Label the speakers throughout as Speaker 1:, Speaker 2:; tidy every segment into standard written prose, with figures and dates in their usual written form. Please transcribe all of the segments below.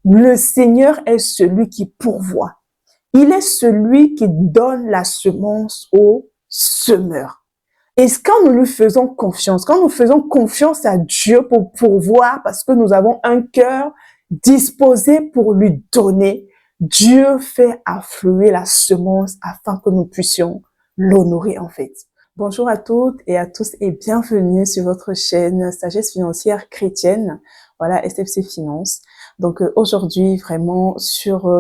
Speaker 1: Le Seigneur est celui qui pourvoit. Il est celui qui donne la semence au semeur. Et quand nous lui faisons confiance, quand nous faisons confiance à Dieu pour pourvoir, parce que nous avons un cœur disposé pour lui donner, Dieu fait affluer la semence afin que nous puissions l'honorer en fait. Bonjour à toutes et à tous et bienvenue sur votre chaîne Sagesse Financière Chrétienne. Voilà, SFC Finance. Donc aujourd'hui, vraiment,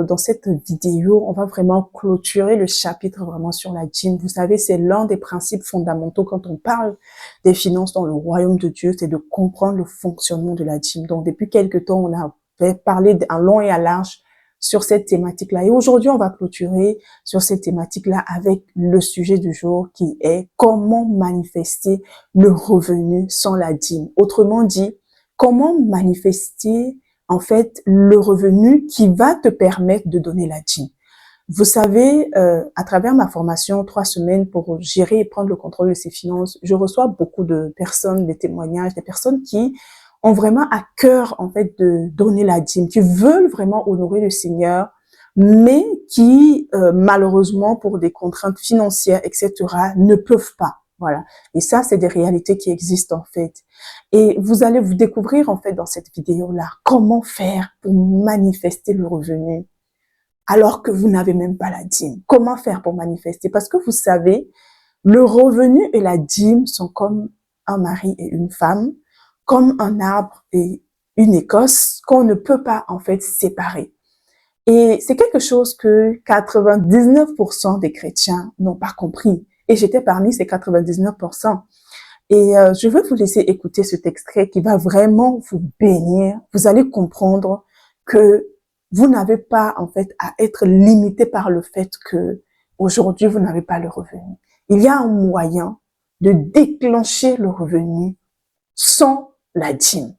Speaker 1: dans cette vidéo, on va vraiment clôturer le chapitre vraiment sur la dîme. Vous savez, c'est l'un des principes fondamentaux quand on parle des finances dans le royaume de Dieu, c'est de comprendre le fonctionnement de la dîme. Donc depuis quelques temps, on avait parlé en long et à large sur cette thématique-là. Et aujourd'hui, on va clôturer sur cette thématique-là avec le sujet du jour qui est comment manifester le revenu sans la dîme. Autrement dit, comment manifester en fait le revenu qui va te permettre de donner la dîme. Vous savez, à travers ma formation 3 semaines pour gérer et prendre le contrôle de ses finances, je reçois beaucoup de personnes, des témoignages, des personnes qui ont vraiment à cœur en fait de donner la dîme, qui veulent vraiment honorer le Seigneur, mais qui malheureusement pour des contraintes financières, etc., ne peuvent pas. Voilà. Et ça, c'est des réalités qui existent en fait. Et vous allez vous découvrir en fait dans cette vidéo-là comment faire pour manifester le revenu alors que vous n'avez même pas la dîme. Comment faire pour manifester? Parce que vous savez, le revenu et la dîme sont comme un mari et une femme, comme un arbre et une écosse qu'on ne peut pas en fait séparer. Et c'est quelque chose que 99% des chrétiens n'ont pas compris. Et j'étais parmi ces 99%. Et je veux vous laisser écouter cet extrait qui va vraiment vous bénir. Vous allez comprendre que vous n'avez pas en fait à être limité par le fait que aujourd'hui vous n'avez pas le revenu. Il y a un moyen de déclencher le revenu sans la dîme.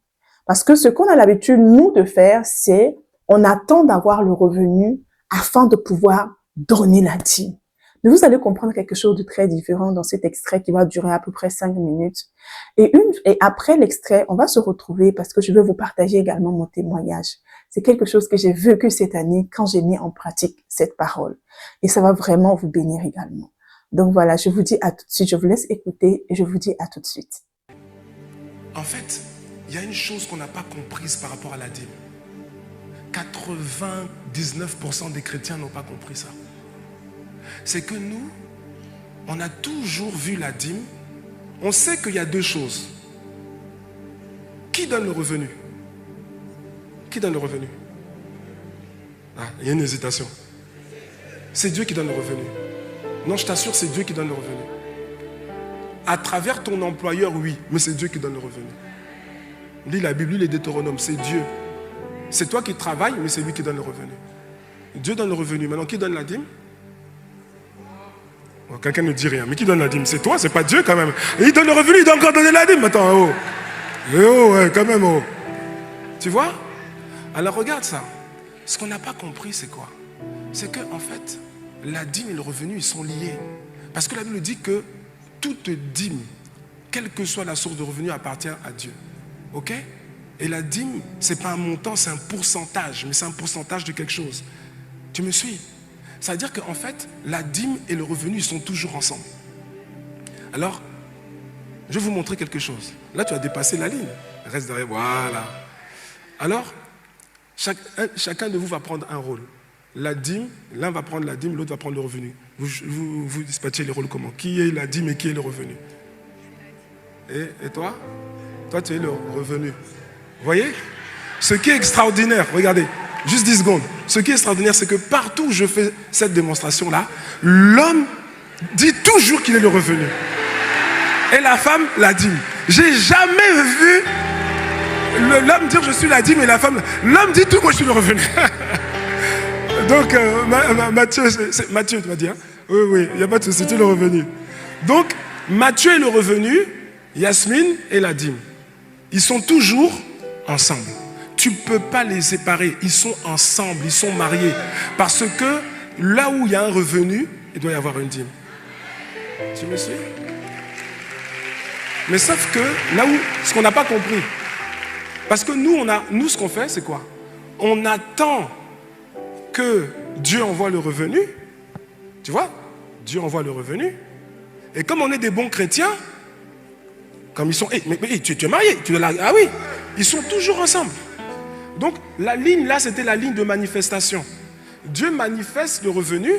Speaker 1: Parce que ce qu'on a l'habitude, nous, de faire, c'est on attend d'avoir le revenu afin de pouvoir donner la dîme. Mais vous allez comprendre quelque chose de très différent dans cet extrait qui va durer à peu près 5 minutes. Et après l'extrait, on va se retrouver parce que je vais vous partager également mon témoignage. C'est quelque chose que j'ai vécu cette année quand j'ai mis en pratique cette parole. Et ça va vraiment vous bénir également. Donc voilà, je vous dis à tout de suite. Je vous laisse écouter et je vous dis à tout de suite.
Speaker 2: En fait, il y a une chose qu'on n'a pas comprise par rapport à la dîme. 99% des chrétiens n'ont pas compris ça. C'est que nous, on a toujours vu la dîme. On sait qu'il y a deux choses. Qui donne le revenu? Qui donne le revenu? Ah, il y a une hésitation. C'est Dieu qui donne le revenu. Non, je t'assure, c'est Dieu qui donne le revenu. À travers ton employeur, oui, mais c'est Dieu qui donne le revenu. Lis la Bible, lis les Deutéronomes, c'est Dieu. C'est toi qui travailles, mais c'est lui qui donne le revenu. Dieu donne le revenu. Maintenant, qui donne la dîme? Bon, quelqu'un ne dit rien, mais qui donne la dîme? C'est toi, c'est pas Dieu quand même. Et il donne le revenu, il doit encore donner la dîme. Attends, oh. Et oh, ouais, quand même, oh. Tu vois? Alors regarde ça. Ce qu'on n'a pas compris, c'est quoi? C'est que, en fait, la dîme et le revenu, ils sont liés. Parce que la Bible dit que toute dîme, quelle que soit la source de revenu, appartient à Dieu. Ok? Et la dîme, ce n'est pas un montant, c'est un pourcentage, mais c'est un pourcentage de quelque chose. Tu me suis? Ça veut dire qu'en fait, la dîme et le revenu, ils sont toujours ensemble. Alors, je vais vous montrer quelque chose. Là, tu as dépassé la ligne. Reste derrière, voilà. Alors, chacun de vous va prendre un rôle. La dîme, l'un va prendre la dîme, l'autre va prendre le revenu. Vous dispatchez les rôles comment? Qui est la dîme et qui est le revenu? Et toi? Toi, tu es le revenu. Vous voyez? Ce qui est extraordinaire, regardez, juste 10 secondes. Ce qui est extraordinaire, c'est que partout où je fais cette démonstration-là, l'homme dit toujours qu'il est le revenu. Et la femme, la dîme. J'ai jamais vu l'homme dire je suis la dîme et la femme... L'homme dit tout, moi je suis le revenu. Donc, Mathieu, tu m'as dit, hein? Oui, il n'y a pas de souci, tu es le revenu. Donc, Mathieu est le revenu, Yasmine est la dîme. Ils sont toujours ensemble. Tu ne peux pas les séparer. Ils sont ensemble, ils sont mariés. Parce que là où il y a un revenu, il doit y avoir une dîme. Tu me suis? Mais sauf que là où, ce qu'on n'a pas compris, parce que nous, ce qu'on fait, c'est quoi? on attend que Dieu envoie le revenu. Tu vois, Dieu envoie le revenu. Et comme on est des bons chrétiens, comme ils sont... mais tu es marié, ah oui, ils sont toujours ensemble. Donc la ligne là, c'était la ligne de manifestation. Dieu manifeste le revenu.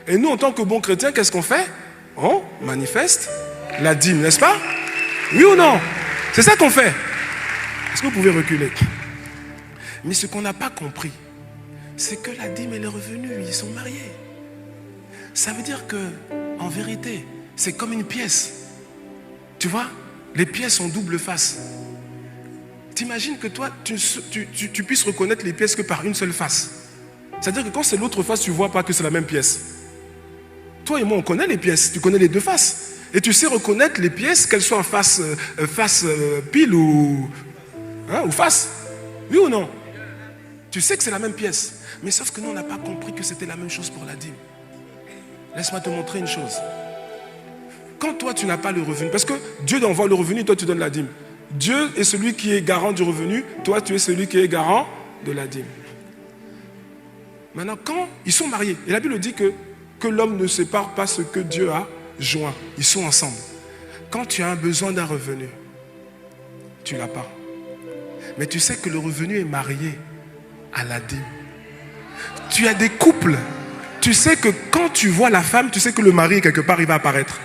Speaker 2: Et nous, en tant que bons chrétiens, qu'est-ce qu'on fait? On manifeste la dîme, n'est-ce pas? Oui ou non? C'est ça qu'on fait. Est-ce que vous pouvez reculer? Mais ce qu'on n'a pas compris, c'est que la dîme et les revenus, ils sont mariés. Ça veut dire que, en vérité, c'est comme une pièce. Tu vois, les pièces ont double face. T'imagines que toi, tu puisses reconnaître les pièces que par une seule face. C'est-à-dire que quand c'est l'autre face, tu ne vois pas que c'est la même pièce. Toi et moi, on connaît les pièces, tu connais les deux faces. Et tu sais reconnaître les pièces, qu'elles soient en face pile ou face. Oui ou non? Tu sais que c'est la même pièce. Mais sauf que nous, on n'a pas compris que c'était la même chose pour la dîme. Laisse-moi te montrer une chose. Quand toi, tu n'as pas le revenu, parce que Dieu envoie le revenu, toi, tu donnes la dîme. Dieu est celui qui est garant du revenu, toi, tu es celui qui est garant de la dîme. Maintenant, quand ils sont mariés, et la Bible dit que l'homme ne sépare pas ce que Dieu a joint. Ils sont ensemble. Quand tu as un besoin d'un revenu, tu ne l'as pas. Mais tu sais que le revenu est marié à la dîme. Tu as des couples. Tu sais que quand tu vois la femme, tu sais que le mari, quelque part, il va apparaître.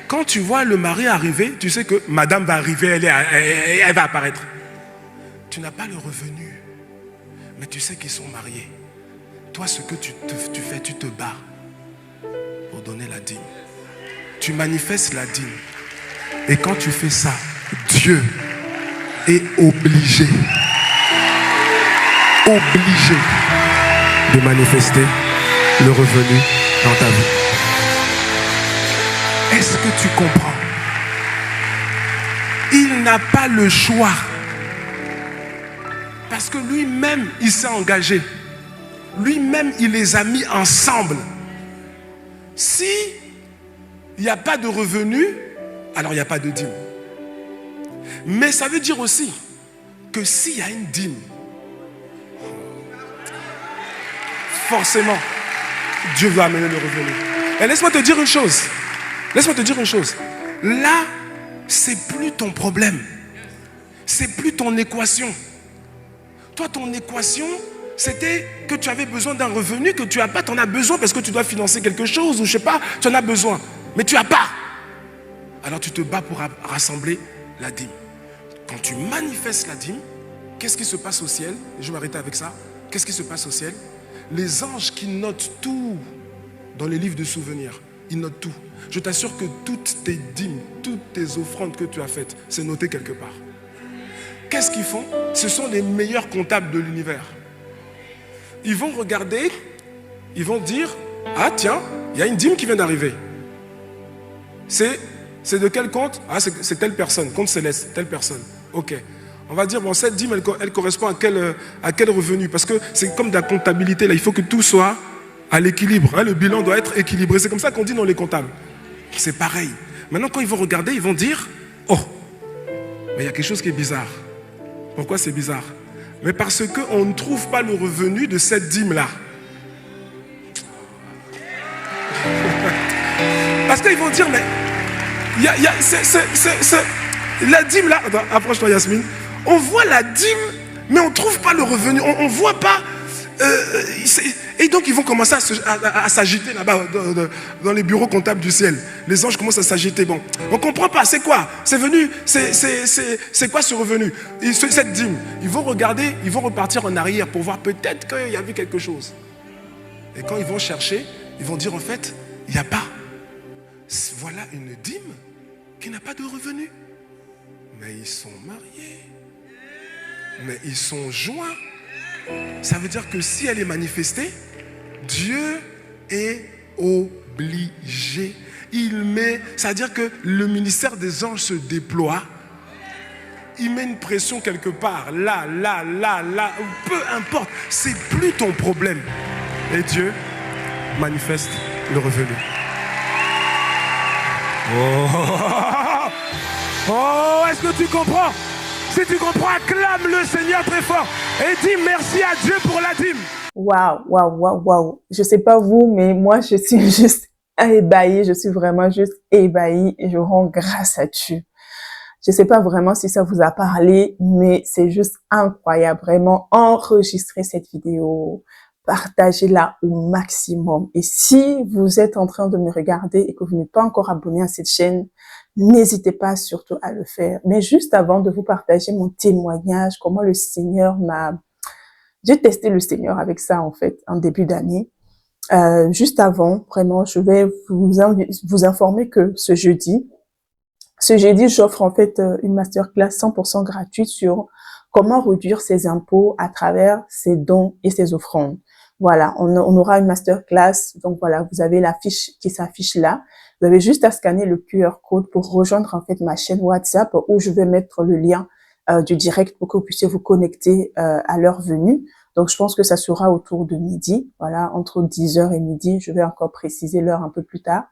Speaker 2: Quand tu vois le mari arriver, tu sais que madame va arriver, elle va apparaître. Tu n'as pas le revenu, mais tu sais qu'ils sont mariés. Toi, ce que tu fais, tu te bats pour donner la dîme. Tu manifestes la dîme. Et quand tu fais ça, Dieu est obligé de manifester le revenu dans ta vie. Est-ce que tu comprends? Il n'a pas le choix. Parce que lui-même, il s'est engagé. Lui-même, il les a mis ensemble. Si il n'y a pas de revenu, alors il n'y a pas de dîme. Mais ça veut dire aussi que s'il y a une dîme, forcément, Dieu va amener le revenu. Et laisse-moi te dire une chose. Là, c'est plus ton problème. C'est plus ton équation. Toi, ton équation, c'était que tu avais besoin d'un revenu que tu n'as pas. Tu en as besoin parce que tu dois financer quelque chose ou je ne sais pas, tu en as besoin. Mais tu n'as pas. Alors tu te bats pour rassembler la dîme. Quand tu manifestes la dîme, qu'est-ce qui se passe au ciel? Je vais m'arrêter avec ça. Qu'est-ce qui se passe au ciel? Les anges qui notent tout dans les livres de souvenirs, ils notent tout. Je t'assure que toutes tes dîmes, toutes tes offrandes que tu as faites, c'est noté quelque part. Qu'est-ce qu'ils font? Ce sont les meilleurs comptables de l'univers. Ils vont regarder, ils vont dire, ah tiens, il y a une dîme qui vient d'arriver. C'est de quel compte? Ah, c'est telle personne, compte céleste, telle personne. Ok. On va dire, bon, cette dîme, elle correspond à quel revenu? Parce que c'est comme de la comptabilité, là, il faut que tout soit à l'équilibre. Hein, le bilan doit être équilibré. C'est comme ça qu'on dit dans les comptables. C'est pareil. Maintenant, quand ils vont regarder, ils vont dire, oh, mais il y a quelque chose qui est bizarre. Pourquoi c'est bizarre? Mais parce qu'on ne trouve pas le revenu de cette dîme-là. Parce qu'ils vont dire, mais la dîme là, attends, approche-toi Yasmine, on voit la dîme, mais on ne trouve pas le revenu, on ne voit pas. Et donc ils vont commencer à s'agiter là-bas dans les bureaux comptables du ciel. Les anges commencent à s'agiter. Bon, on ne comprend pas, c'est quoi? C'est venu, c'est quoi ce revenu? Cette dîme, ils vont regarder, ils vont repartir en arrière pour voir peut-être qu'il y avait quelque chose. Et quand ils vont chercher, ils vont dire en fait, il n'y a pas. Voilà une dîme qui n'a pas de revenu. Mais ils sont mariés. Mais ils sont joints. Ça veut dire que si elle est manifestée, Dieu est obligé. C'est-à-dire que le ministère des anges se déploie. Il met une pression quelque part. Là. Peu importe. C'est plus ton problème. Et Dieu manifeste le revenu. Oh, est-ce que tu comprends? Si tu comprends, acclame le Seigneur très fort et dis merci à Dieu pour la dîme.
Speaker 1: Waouh, waouh, waouh, waouh. Je sais pas vous, mais moi, je suis juste ébahie. Je suis vraiment juste ébahie et je rends grâce à Dieu. Je sais pas vraiment si ça vous a parlé, mais c'est juste incroyable. Vraiment, enregistrez cette vidéo, partagez-la au maximum. Et si vous êtes en train de me regarder et que vous n'êtes pas encore abonné à cette chaîne, n'hésitez pas surtout à le faire. Mais juste avant de vous partager mon témoignage, comment le Seigneur m'a... J'ai testé le Seigneur avec ça, en fait, en début d'année. Juste avant, vraiment, je vais vous informer que ce jeudi, j'offre en fait une masterclass 100% gratuite sur comment réduire ses impôts à travers ses dons et ses offrandes. Voilà, on aura une masterclass. Donc voilà, vous avez la fiche qui s'affiche là. Vous avez juste à scanner le QR code pour rejoindre en fait ma chaîne WhatsApp où je vais mettre le lien du direct pour que vous puissiez vous connecter à l'heure venue. Donc je pense que ça sera autour de midi. Voilà, entre 10h et midi. Je vais encore préciser l'heure un peu plus tard.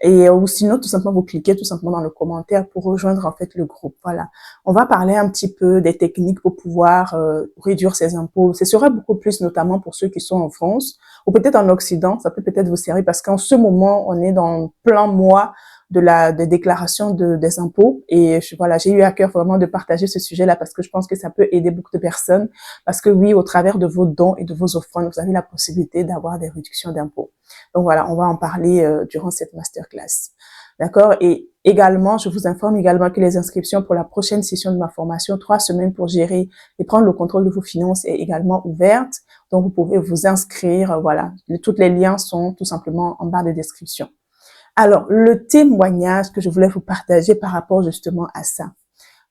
Speaker 1: Et ou sinon, tout simplement, vous cliquez tout simplement dans le commentaire pour rejoindre en fait le groupe. Voilà. On va parler un petit peu des techniques pour pouvoir réduire ses impôts. Ce sera beaucoup plus notamment pour ceux qui sont en France ou peut-être en Occident. Ça peut peut-être vous servir parce qu'en ce moment, on est dans plein mois de déclaration des impôts. Et voilà, j'ai eu à cœur vraiment de partager ce sujet-là parce que je pense que ça peut aider beaucoup de personnes. Parce que oui, au travers de vos dons et de vos offrandes, vous avez la possibilité d'avoir des réductions d'impôts. Donc voilà, on va en parler durant cette masterclass. D'accord? Et également, je vous informe également que les inscriptions pour la prochaine session de ma formation, 3 semaines pour gérer et prendre le contrôle de vos finances, est également ouverte. Donc vous pouvez vous inscrire. Voilà, tous les liens sont tout simplement en barre de description. Alors, le témoignage que je voulais vous partager par rapport justement à ça.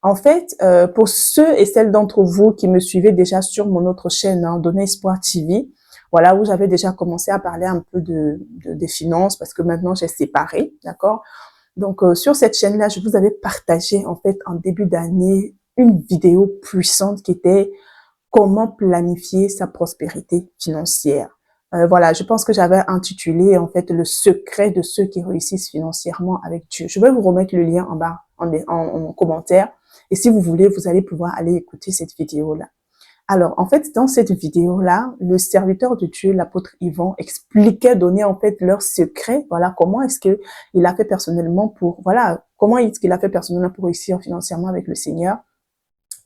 Speaker 1: En fait, pour ceux et celles d'entre vous qui me suivaient déjà sur mon autre chaîne, Donner Espoir TV, voilà, où j'avais déjà commencé à parler un peu des finances parce que maintenant j'ai séparé, d'accord? Donc, sur cette chaîne-là, je vous avais partagé en fait en début d'année une vidéo puissante qui était comment planifier sa prospérité financière. Voilà, je pense que j'avais intitulé en fait le secret de ceux qui réussissent financièrement avec Dieu. Je vais vous remettre le lien en bas en commentaire et si vous voulez, vous allez pouvoir aller écouter cette vidéo-là. Alors, en fait, dans cette vidéo-là, le serviteur de Dieu, l'apôtre Yvan, expliquait, donnait en fait leur secret. Voilà, comment est-ce que il a fait personnellement pour, voilà, comment est-ce qu'il a fait personnellement pour réussir financièrement avec le Seigneur.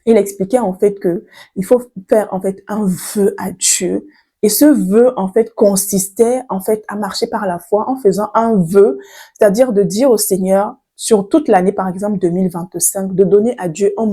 Speaker 1: Il expliquait en fait que il faut faire en fait un vœu à Dieu. Et ce vœu, en fait, consistait en fait à marcher par la foi en faisant un vœu, c'est-à-dire de dire au Seigneur, sur toute l'année, par exemple 2025, de donner à Dieu un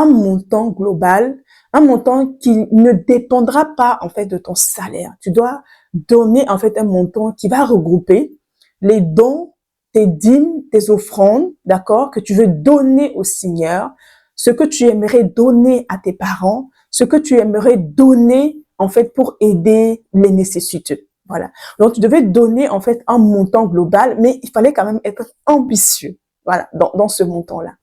Speaker 1: montant global, un montant qui ne dépendra pas en fait de ton salaire. Tu dois donner en fait un montant qui va regrouper les dons, tes dîmes, tes offrandes, d'accord, que tu veux donner au Seigneur, ce que tu aimerais donner à tes parents, ce que tu aimerais donner en fait pour aider les nécessiteux. Voilà. Donc tu devais donner en fait un montant global, mais il fallait quand même être ambitieux. Voilà, dans ce montant-là.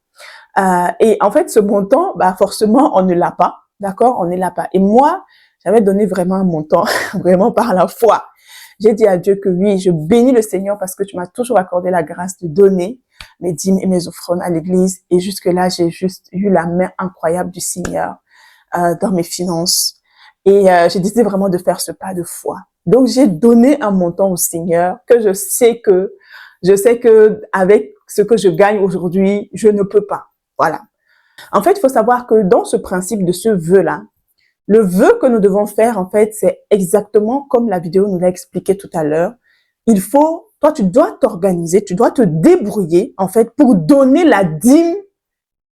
Speaker 1: Et en fait, ce montant, bah forcément, on ne l'a pas, d'accord, on ne l'a pas. Et moi, j'avais donné vraiment un montant, vraiment par la foi. J'ai dit à Dieu que oui, je bénis le Seigneur parce que tu m'as toujours accordé la grâce de donner mes dîmes et mes offrandes à l'église. Et jusque-là, j'ai juste eu la main incroyable du Seigneur dans mes finances. Et j'ai décidé vraiment de faire ce pas de foi. Donc, j'ai donné un montant au Seigneur que je sais que avec ce que je gagne aujourd'hui, je ne peux pas. Voilà. En fait, il faut savoir que dans ce principe de ce vœu-là, le vœu que nous devons faire, en fait, c'est exactement comme la vidéo nous l'a expliqué tout à l'heure. Toi, tu dois t'organiser, tu dois te débrouiller, en fait, pour donner la dîme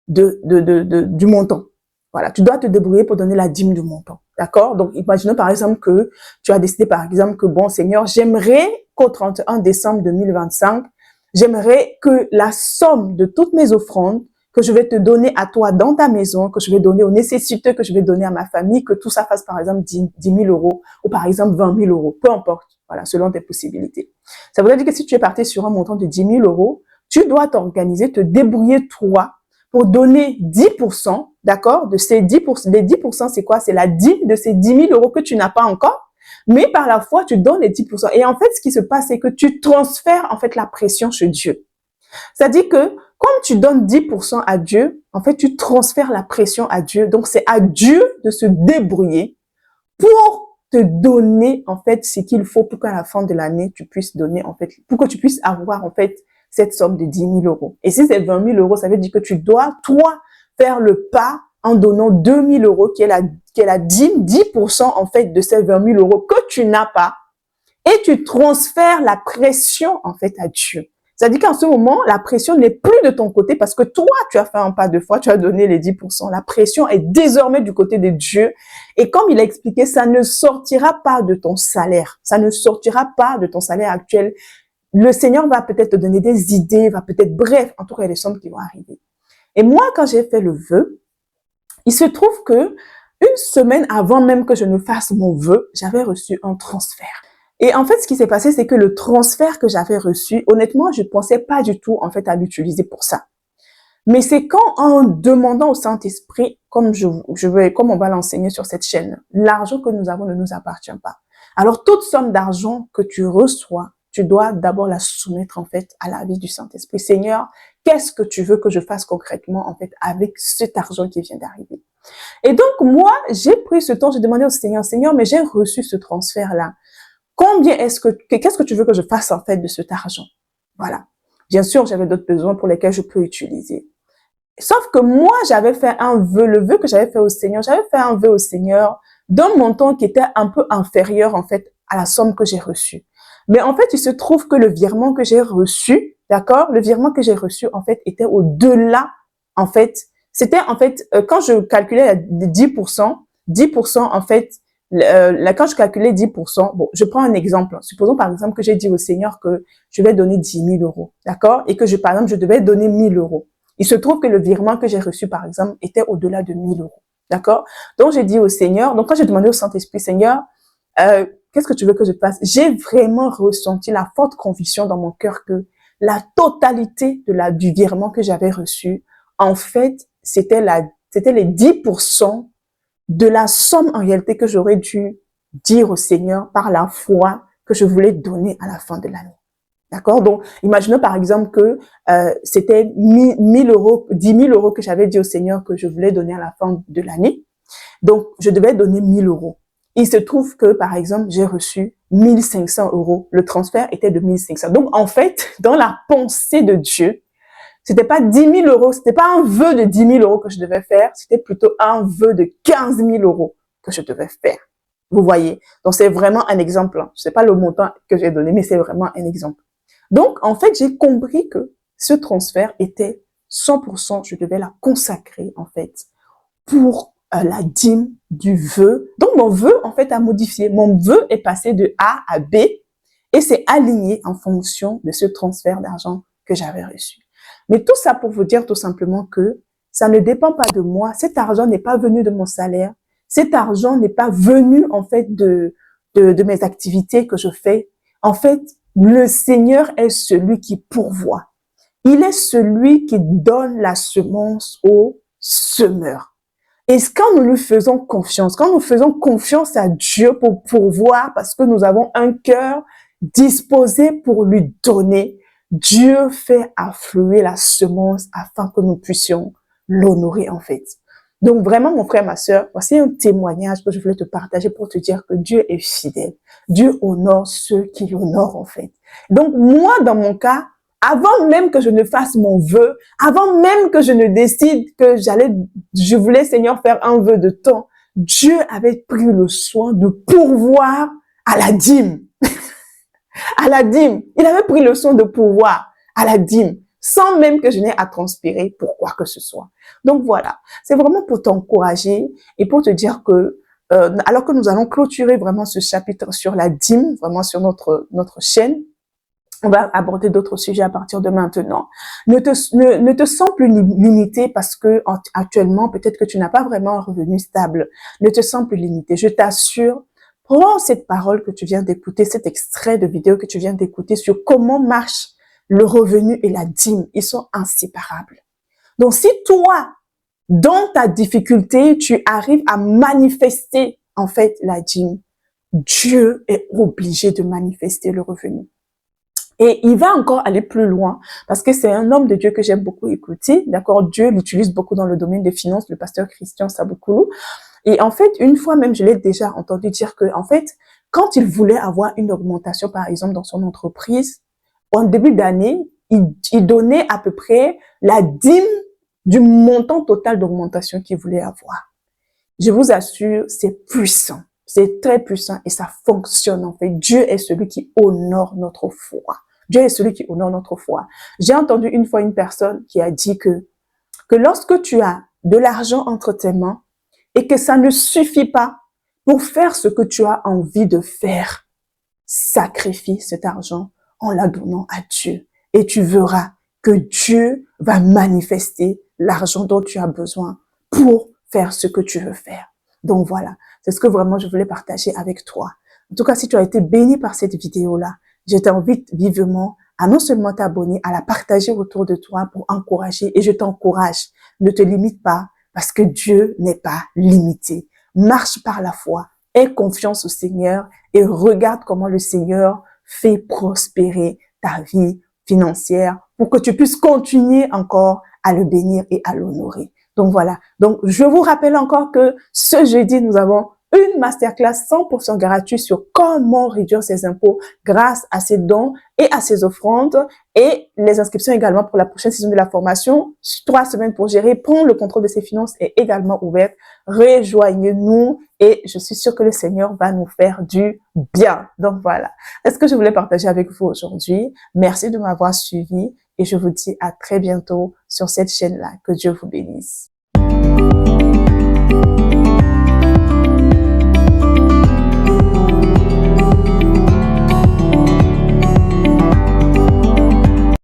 Speaker 1: du montant. Voilà, tu dois te débrouiller pour donner la dîme du montant. D'accord? Donc, imaginons par exemple que tu as décidé par exemple que, bon Seigneur, j'aimerais qu'au 31 décembre 2025, j'aimerais que la somme de toutes mes offrandes que je vais te donner à toi dans ta maison, que je vais donner aux nécessiteux, que je vais donner à ma famille, que tout ça fasse par exemple 10 000 euros ou par exemple 20 000 euros, peu importe, voilà, selon tes possibilités. Ça veut dire que si tu es parti sur un montant de 10 000 euros, tu dois t'organiser, te débrouiller toi pour donner 10%, d'accord, de ces 10%. Les 10%, c'est quoi? C'est la dîme de ces 10 000 euros que tu n'as pas encore, mais par la foi, tu donnes les 10%. Et en fait, ce qui se passe, c'est que tu transfères en fait la pression chez Dieu. C'est-à-dire que Comme tu donnes 10% à Dieu, en fait, tu transfères la pression à Dieu. Donc, c'est à Dieu de se débrouiller pour te donner, en fait, ce qu'il faut pour qu'à la fin de l'année, tu puisses donner, en fait, pour que tu puisses avoir, en fait, cette somme de 10 000 euros. Et si c'est 20 000 euros, ça veut dire que tu dois, toi, faire le pas en donnant 2 000 euros, qui est la dîme, 10% en fait de ces 20 000 euros que tu n'as pas, et tu transfères la pression en fait à Dieu. C'est-à-dire qu'en ce moment, la pression n'est plus de ton côté parce que toi, tu as fait un pas de foi, tu as donné les 10%. La pression est désormais du côté de Dieu. Et comme il a expliqué, ça ne sortira pas de ton salaire. Ça ne sortira pas de ton salaire actuel. Le Seigneur va peut-être te donner des idées, va peut-être, bref, en tout cas, il y a des sommes qui vont arriver. Et moi, quand j'ai fait le vœu, il se trouve que une semaine avant même que je ne fasse mon vœu, j'avais reçu un transfert. Et en fait, ce qui s'est passé, c'est que le transfert que j'avais reçu, honnêtement, je ne pensais pas du tout, en fait, à l'utiliser pour ça. Mais c'est quand, en demandant au Saint-Esprit, comme comme on va l'enseigner sur cette chaîne, l'argent que nous avons ne nous appartient pas. Alors, toute somme d'argent que tu reçois, tu dois d'abord la soumettre, en fait, à la vie du Saint-Esprit. Seigneur, qu'est-ce que tu veux que je fasse concrètement, en fait, avec cet argent qui vient d'arriver? Et donc, moi, j'ai pris ce temps, j'ai demandé au Seigneur, Seigneur, mais j'ai reçu ce transfert-là. Qu'est-ce que tu veux que je fasse, en fait, de cet argent? Voilà. Bien sûr, j'avais d'autres besoins pour lesquels je peux utiliser. Sauf que moi, j'avais fait un vœu, le vœu que j'avais fait au Seigneur, j'avais fait un vœu au Seigneur d'un montant qui était un peu inférieur, en fait, à la somme que j'ai reçue. Mais en fait, il se trouve que le virement que j'ai reçu, d'accord, le virement que j'ai reçu, en fait, était au-delà, en fait, c'était, en fait, quand je calculais les 10%, en fait, quand je calculais 10%, bon, je prends un exemple. Supposons, par exemple, que j'ai dit au Seigneur que je vais donner 10 000 euros, d'accord, et que par exemple, je devais donner 1 000 euros. Il se trouve que le virement que j'ai reçu, par exemple, était au-delà de 1 000 euros. D'accord? Donc, j'ai dit au Seigneur, donc quand j'ai demandé au Saint-Esprit, Seigneur, qu'est-ce que tu veux que je fasse? J'ai vraiment ressenti la forte conviction dans mon cœur que la totalité du virement que j'avais reçu, en fait, c'était les 10% de la somme en réalité que j'aurais dû dire au Seigneur par la foi que je voulais donner à la fin de l'année. D'accord? Donc, imaginons par exemple que c'était 10 000 euros, 10 000 euros que j'avais dit au Seigneur que je voulais donner à la fin de l'année. Donc, je devais donner 1 000 euros. Il se trouve que, par exemple, j'ai reçu 1 500 euros. Le transfert était de 1 500. Donc, en fait, dans la pensée de Dieu, c'était pas 10 000 euros, c'était pas un vœu de 10 000 euros que je devais faire, c'était plutôt un vœu de 15 000 euros que je devais faire. Vous voyez? Donc, c'est vraiment un exemple. Je sais pas le montant que j'ai donné, mais c'est vraiment un exemple. Donc, en fait, j'ai compris que ce transfert était 100%, je devais la consacrer, en fait, pour la dîme du vœu. Donc, mon vœu, en fait, a modifié. Mon vœu est passé de A à B et c'est aligné en fonction de ce transfert d'argent que j'avais reçu. Mais tout ça pour vous dire tout simplement que ça ne dépend pas de moi. Cet argent n'est pas venu de mon salaire. Cet argent n'est pas venu, en fait, de mes activités que je fais. En fait, le Seigneur est celui qui pourvoit. Il est celui qui donne la semence au semeur. Et quand nous lui faisons confiance, quand nous faisons confiance à Dieu pour pourvoir, parce que nous avons un cœur disposé pour lui donner, Dieu fait affluer la semence afin que nous puissions l'honorer en fait. Donc vraiment, mon frère, ma sœur, voici un témoignage que je voulais te partager pour te dire que Dieu est fidèle. Dieu honore ceux qui l'honorent en fait. Donc moi, dans mon cas, avant même que je ne fasse mon vœu, avant même que je ne décide que je voulais, Seigneur, faire un vœu de temps, Dieu avait pris le soin de pourvoir à la dîme. À la dîme. Il avait pris le soin de pourvoir à la dîme, sans même que je n'ai à transpirer pour quoi que ce soit. Donc voilà, c'est vraiment pour t'encourager et pour te dire que, alors que nous allons clôturer vraiment ce chapitre sur la dîme, vraiment sur notre chaîne, on va aborder d'autres sujets à partir de maintenant. Ne te sens plus limité parce que actuellement, peut-être que tu n'as pas vraiment un revenu stable. Ne te sens plus limité. Je t'assure, prends cette parole que tu viens d'écouter, cet extrait de vidéo que tu viens d'écouter sur comment marche le revenu et la dîme. Ils sont inséparables. Donc, si toi, dans ta difficulté, tu arrives à manifester, en fait, la dîme, Dieu est obligé de manifester le revenu. Et il va encore aller plus loin parce que c'est un homme de Dieu que j'aime beaucoup écouter. D'accord? Dieu l'utilise beaucoup dans le domaine des finances, le pasteur Christian Sabokoulou. Et en fait, une fois même, je l'ai déjà entendu dire que, en fait, quand il voulait avoir une augmentation, par exemple, dans son entreprise, en début d'année, il donnait à peu près la dîme du montant total d'augmentation qu'il voulait avoir. Je vous assure, c'est puissant. C'est très puissant et ça fonctionne en fait. Dieu est celui qui honore notre foi. Dieu est celui qui honore notre foi. J'ai entendu une fois une personne qui a dit que lorsque tu as de l'argent entre tes mains et que ça ne suffit pas pour faire ce que tu as envie de faire, sacrifie cet argent en la donnant à Dieu et tu verras que Dieu va manifester l'argent dont tu as besoin pour faire ce que tu veux faire. Donc voilà, c'est ce que vraiment je voulais partager avec toi. En tout cas, si tu as été béni par cette vidéo-là, je t'invite vivement à non seulement t'abonner, à la partager autour de toi pour encourager. Et je t'encourage, ne te limite pas parce que Dieu n'est pas limité. Marche par la foi, aie confiance au Seigneur et regarde comment le Seigneur fait prospérer ta vie financière pour que tu puisses continuer encore à le bénir et à l'honorer. Donc voilà. Donc je vous rappelle encore que ce jeudi, nous avons une masterclass 100% gratuite sur comment réduire ses impôts grâce à ses dons et à ses offrandes. Et les inscriptions également pour la prochaine saison de la formation, 3 semaines pour gérer, prendre le contrôle de ses finances est également ouverte. Rejoignez-nous et je suis sûre que le Seigneur va nous faire du bien. Donc voilà. C'est ce que je voulais partager avec vous aujourd'hui. Merci de m'avoir suivi et je vous dis à très bientôt sur cette chaîne-là. Que Dieu vous bénisse.